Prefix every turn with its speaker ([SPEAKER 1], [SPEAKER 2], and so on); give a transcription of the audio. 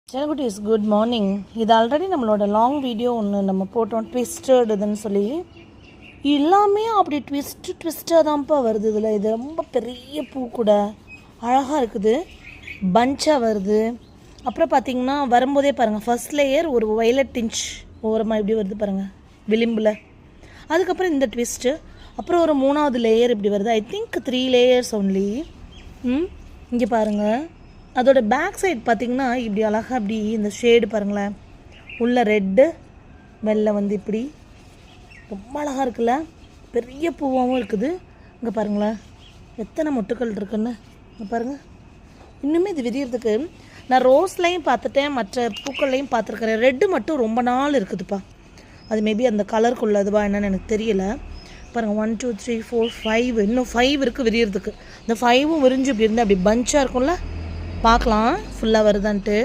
[SPEAKER 1] செல்லகுட்டீஸ் good morning. இது already நம்மளோட long video ஒன்று நம்ம போட்டோம், ட்விஸ்டடுன்னு சொல்லி. எல்லாமே அப்படி ட்விஸ்ட்டாக தான்ப்பா வருது. இதில் இது ரொம்ப பெரிய பூ கூட அழகாக இருக்குது, பஞ்சாக வருது. அப்புறம் பார்த்திங்கன்னா வரும்போதே பாருங்கள், ஃபர்ஸ்ட் லேயர் ஒரு வயலட் டிஞ்ச் ஓரமாக இப்படி வருது பாருங்கள் விளிம்பில். அதுக்கப்புறம் இந்த ட்விஸ்ட்டு, அப்புறம் ஒரு 3வது லேயர் இப்படி வருது. I think 3 layers only. இங்கே பாருங்கள், அதோட பேக் சைடு பார்த்திங்கன்னா இப்படி அழகாக அப்படி இந்த ஷேடு பாருங்களேன், உள்ள ரெட்டு வெள்ளை வந்து இப்படி ரொம்ப அழகாக இருக்குல்ல, பெரிய பூவாகவும் இருக்குது. இங்கே பாருங்களேன் எத்தனை மொட்டுக்கள் இருக்குன்னு இங்கே பாருங்கள். இன்னுமே இது விரியறதுக்கு நான் ரோஸ்லையும் பார்த்துட்டேன், மற்ற பூக்கள்லையும் பார்த்துருக்குறேன். ரெட்டு மட்டும் ரொம்ப நாள் இருக்குதுப்பா. அது மேபி அந்த கலருக்குள்ளதுவா என்னன்னு எனக்கு தெரியல. பாருங்கள் 1 2 3 4 5 இன்னும் 5 இருக்குது விரியறதுக்கு. இந்த 5ம் விரிஞ்சு இப்படி இருந்தால் அப்படி பஞ்சாக இருக்கும்ல, பார்க்கலாம் ஃபுல்லாக வருதான்ட்டு.